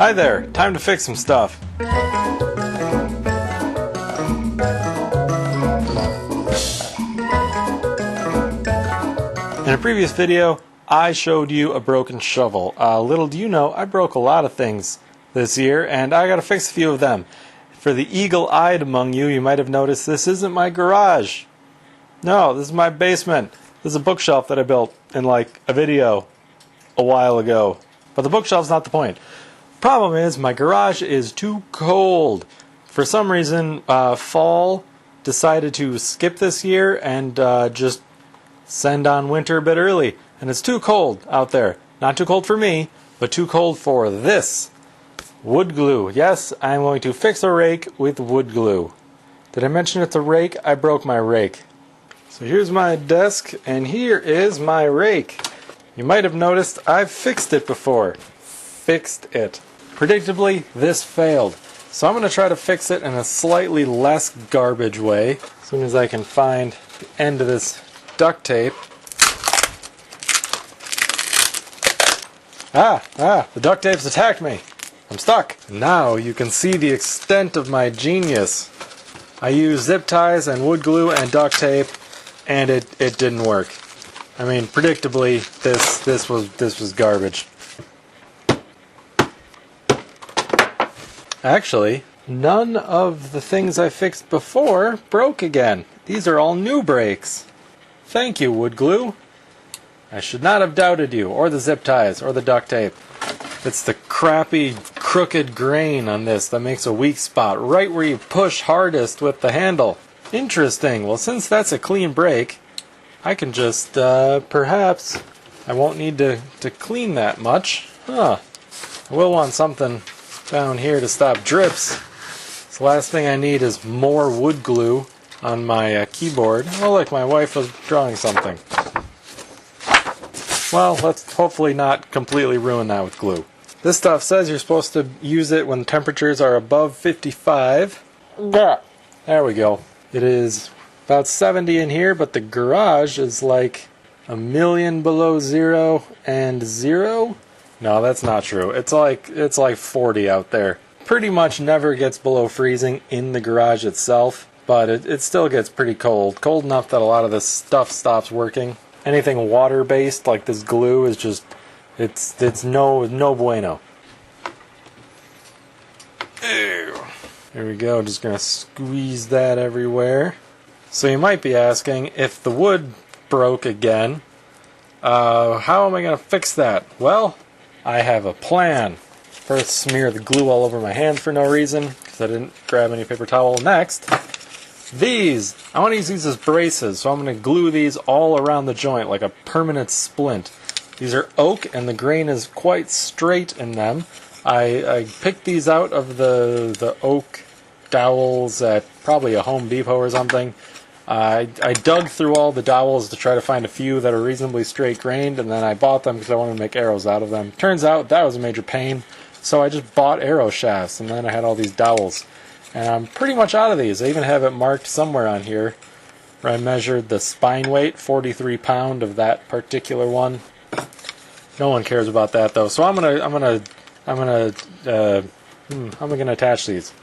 Hi there, time to fix some stuff. In a previous video, I showed you a broken shovel. Little do you know, I broke a lot of things this year, and I gotta fix a few of them. For the eagle-eyed among you, you might have noticed this isn't my garage. No, this is my basement. This is a bookshelf that I built in like a video a while ago. But the bookshelf's not the point. Problem is, my garage is too cold. For some reason, fall decided to skip this year and just send on winter a bit early. And it's too cold out there. Not too cold for me, but too cold for this. Wood glue. Yes, I'm going to fix a rake with wood glue. Did I mention it's a rake? I broke my rake. So here's my desk, and here is my rake. You might have noticed I've fixed it before. Fixed it. Predictably, this failed. So I'm going to try to fix it in a slightly less garbage way. As soon as I can find the end of this duct tape. The duct tape's attacked me. I'm stuck. Now you can see the extent of my genius. I used zip ties and wood glue and duct tape, and it didn't work. I mean, predictably, this was garbage. Actually, none of the things I fixed before broke again. These are all new breaks. Thank you, wood glue. I should not have doubted you, or the zip ties, or the duct tape. It's the crappy, crooked grain on this that makes a weak spot, right where you push hardest with the handle. Interesting. Well, since that's a clean break, I can just, perhaps, I won't need to clean that much. I will want something down here to stop drips. So the last thing I need is more wood glue on my keyboard. Oh look, my wife was drawing something. Well, let's hopefully not completely ruin that with glue. This stuff says you're supposed to use it when temperatures are above 55. There we go. It is about 70 in here, but the garage is like a million below zero and zero. No, that's not true. It's like 40 out there. Pretty much never gets below freezing in the garage itself, but it still gets pretty cold. Cold enough that a lot of this stuff stops working. Anything water-based like this glue is just, it's no bueno. Ew. There we go. Just gonna squeeze that everywhere. So you might be asking, if the wood broke again, how am I gonna fix that? Well, I have a plan. First, smear the glue all over my hands for no reason, because I didn't grab any paper towel. Next, these. I want to use these as braces, so I'm going to glue these all around the joint like a permanent splint. These are oak, and the grain is quite straight in them. I picked these out of the oak dowels at probably a Home Depot or something. I dug through all the dowels to try to find a few that are reasonably straight-grained, and then I bought them because I wanted to make arrows out of them. Turns out that was a major pain, so I just bought arrow shafts, and then I had all these dowels. And I'm pretty much out of these. I even have it marked somewhere on here where I measured the spine weight, 43 pound of that particular one. No one cares about that though. So how am I gonna attach these?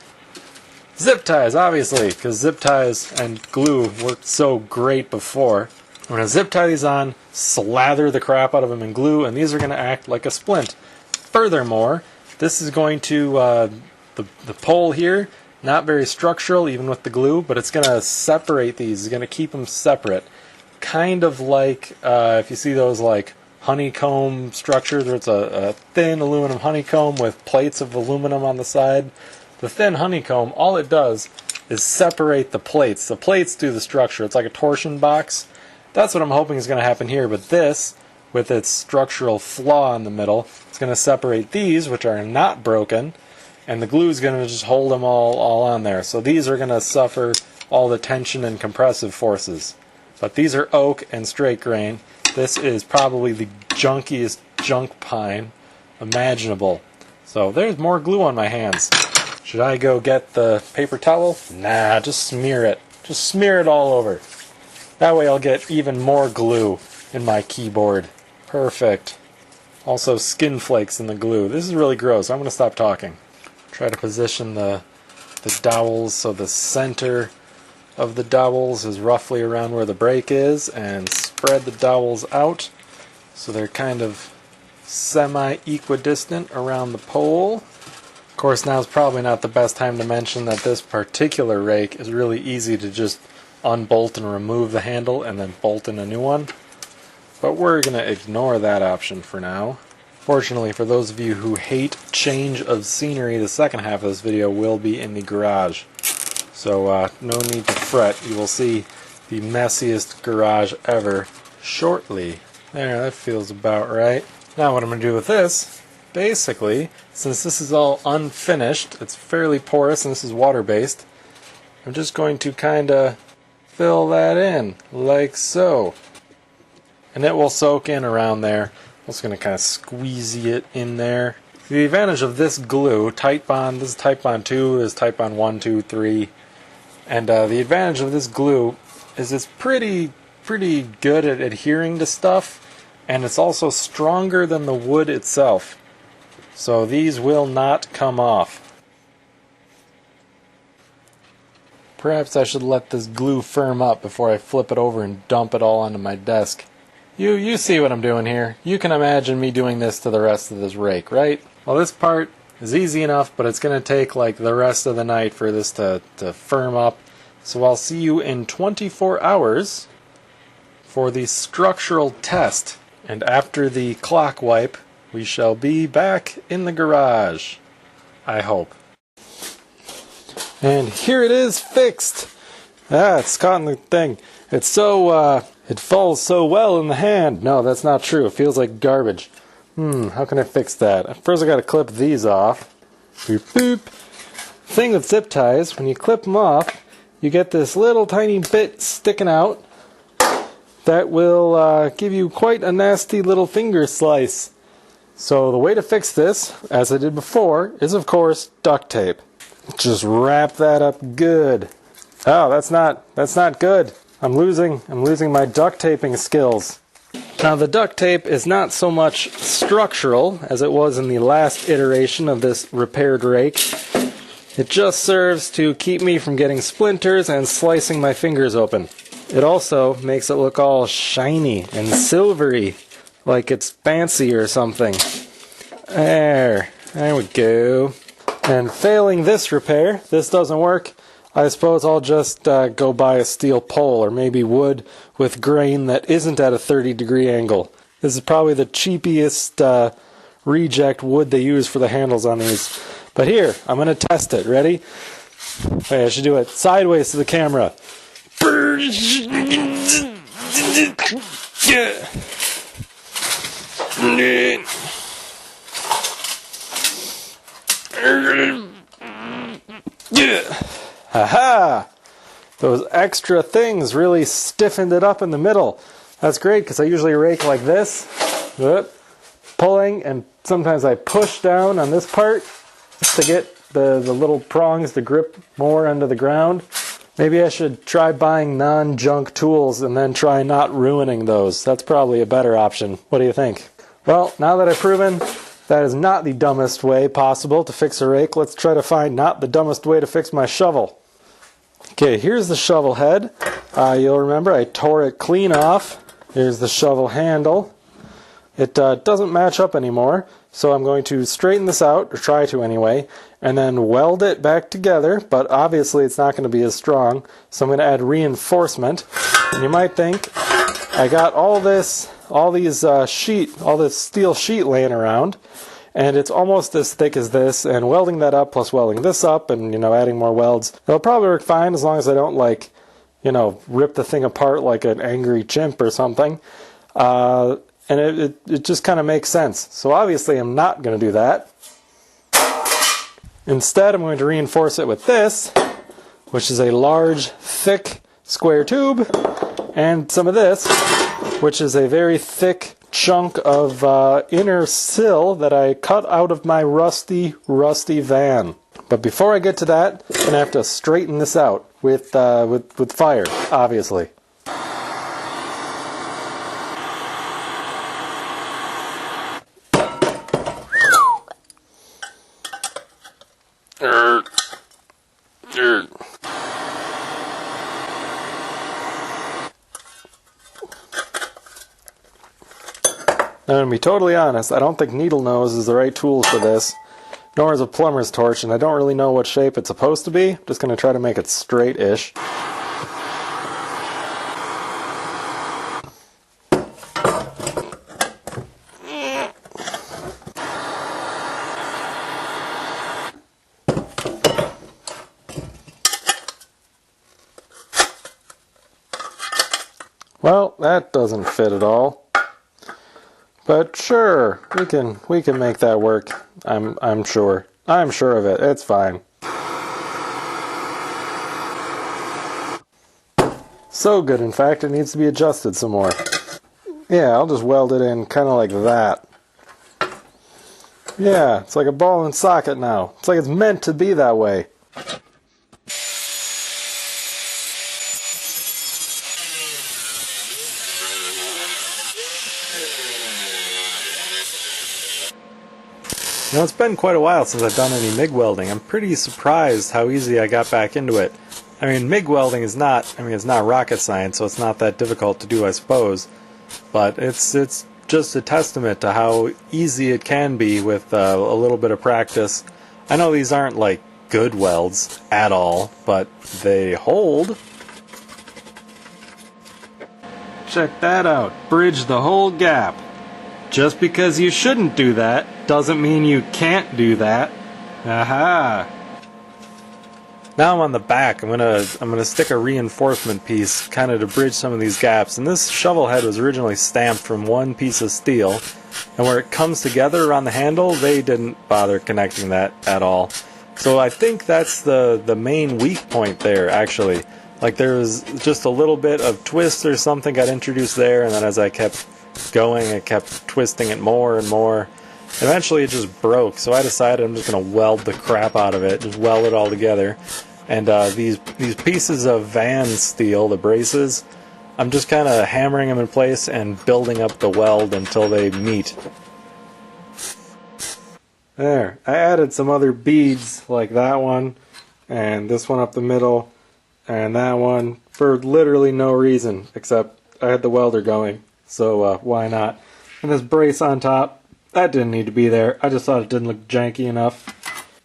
Zip ties, obviously, because zip ties and glue worked so great before. I'm going to zip tie these on, slather the crap out of them in glue, and these are going to act like a splint. Furthermore, this is going to, the pole here, not very structural, even with the glue, but it's going to separate these. It's going to keep them separate. Kind of like, if you see those like honeycomb structures, where it's a thin aluminum honeycomb with plates of aluminum on the side. The thin honeycomb, all it does is separate the plates. The plates do the structure. It's like a torsion box. That's what I'm hoping is going to happen here. But this, with its structural flaw in the middle, it's going to separate these, which are not broken, and the glue is going to just hold them all on there. So these are going to suffer all the tension and compressive forces. But these are oak and straight grain. This is probably the junkiest junk pine imaginable. So there's more glue on my hands. Should I go get the paper towel? Nah, just smear it. Just smear it all over. That way I'll get even more glue in my keyboard. Perfect. Also skin flakes in the glue. This is really gross. I'm going to stop talking. Try to position the dowels so the center of the dowels is roughly around where the brake is, and spread the dowels out so they're kind of semi-equidistant around the pole. Of course, now is probably not the best time to mention that this particular rake is really easy to just unbolt and remove the handle and then bolt in a new one. But we're going to ignore that option for now. Fortunately, for those of you who hate change of scenery, the second half of this video will be in the garage. So no need to fret. You will see the messiest garage ever shortly. There, that feels about right. Now what I'm going to do with this, basically, since this is all unfinished, it's fairly porous and this is water-based, I'm just going to kind of fill that in, like so. And it will soak in around there. I'm just going to kind of squeeze it in there. The advantage of this glue, Titebond, this is Titebond 2, this is Titebond 1, 2, 3, and the advantage of this glue is it's pretty good at adhering to stuff, and it's also stronger than the wood itself. So these will not come off. Perhaps I should let this glue firm up before I flip it over and dump it all onto my desk. You see what I'm doing here. You can imagine me doing this to the rest of this rake, right? Well, this part is easy enough, but it's going to take like the rest of the night for this to firm up. So I'll see you in 24 hours for the structural test. And after the clock wipe, we shall be back in the garage. I hope. And here it is fixed. It's caught in the thing. It's so, it falls so well in the hand. No, that's not true. It feels like garbage. How can I fix that? First I gotta clip these off. Boop, boop. Thing with zip ties, when you clip them off, you get this little tiny bit sticking out that will give you quite a nasty little finger slice. So the way to fix this, as I did before, is of course duct tape. Just wrap that up good. Oh, that's not good. I'm losing my duct taping skills. Now the duct tape is not so much structural as it was in the last iteration of this repaired rake. It just serves to keep me from getting splinters and slicing my fingers open. It also makes it look all shiny and silvery, like it's fancy or something. There we go. And failing this repair, this doesn't work, I suppose I'll just go buy a steel pole or maybe wood with grain that isn't at a 30-degree angle. This is probably the cheapest reject wood they use for the handles on these. But here, I'm going to test it. Ready? Wait, I should do it sideways to the camera. Aha! Those extra things really stiffened it up in the middle. That's great because I usually rake like this, pulling, and sometimes I push down on this part to get the little prongs to grip more into the ground. Maybe I should try buying non-junk tools and then try not ruining those. That's probably a better option. What do you think? Well, now that I've proven that is not the dumbest way possible to fix a rake, let's try to find not the dumbest way to fix my shovel. Okay, here's the shovel head. You'll remember I tore it clean off. Here's the shovel handle. It doesn't match up anymore, so I'm going to straighten this out, or try to anyway, and then weld it back together, but obviously it's not going to be as strong, so I'm going to add reinforcement. And you might think, I got all this steel sheet laying around, and it's almost as thick as this, and welding that up plus welding this up and, adding more welds, it'll probably work fine as long as I don't, rip the thing apart like an angry chimp or something. And it just kind of makes sense. So obviously I'm not going to do that. Instead, I'm going to reinforce it with this, which is a large, thick, square tube, and some of this, which is a very thick chunk of inner sill that I cut out of my rusty van. But before I get to that, I'm going to have to straighten this out with fire, obviously. Now, to be totally honest, I don't think needle nose is the right tool for this, nor is a plumber's torch, and I don't really know what shape it's supposed to be. I'm just going to try to make it straight-ish. Well, that doesn't fit at all. But sure, we can make that work. I'm sure. I'm sure of it. It's fine. So good, in fact, it needs to be adjusted some more. Yeah, I'll just weld it in kind of like that. Yeah, it's like a ball and socket now. It's like it's meant to be that way. You know, it's been quite a while since I've done any MIG welding. I'm pretty surprised how easy I got back into it. I mean, MIG welding is not, it's not rocket science, so it's not that difficult to do, I suppose. But it's just a testament to how easy it can be with a little bit of practice. I know these aren't like good welds at all, but they hold. Check that out. Bridge the whole gap. Just because you shouldn't do that doesn't mean you can't do that. Aha! Now I'm on the back. I'm gonna stick a reinforcement piece kind of to bridge some of these gaps. And this shovel head was originally stamped from one piece of steel, and where it comes together around the handle, they didn't bother connecting that at all. So I think that's the main weak point there, actually. Like there was just a little bit of twist or something got introduced there, and then as I kept going, I kept twisting it more and more. Eventually it just broke, so I decided I'm just going to weld the crap out of it, just weld it all together. And these pieces of van steel, the braces, I'm just kind of hammering them in place and building up the weld until they meet. There, I added some other beads like that one, and this one up the middle, and that one, for literally no reason, except I had the welder going, so why not? And this brace on top, that didn't need to be there. I just thought it didn't look janky enough.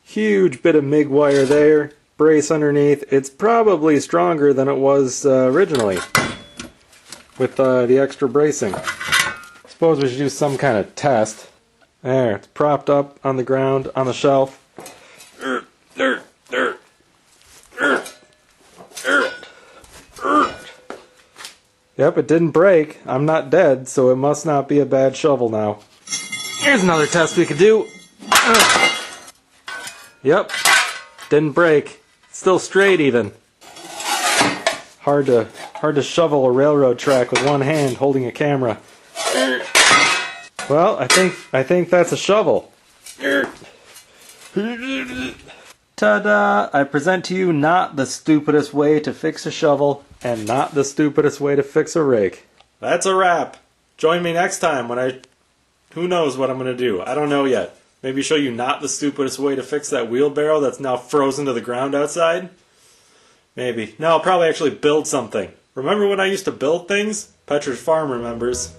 Huge bit of MIG wire there, brace underneath. It's probably stronger than it was originally with the extra bracing. Suppose we should do some kind of test. There, it's propped up on the ground, on the shelf. Yep, it didn't break. I'm not dead, so it must not be a bad shovel now. Here's another test we could do. Yep, didn't break. Still straight even. Hard to shovel a railroad track with one hand holding a camera. Well, I think that's a shovel. Ta-da! I present to you not the stupidest way to fix a shovel, and not the stupidest way to fix a rake. That's a wrap. Join me next time when who knows what I'm going to do. I don't know yet. Maybe show you not the stupidest way to fix that wheelbarrow that's now frozen to the ground outside? Maybe. No, I'll probably actually build something. Remember when I used to build things? Petra's Farm remembers.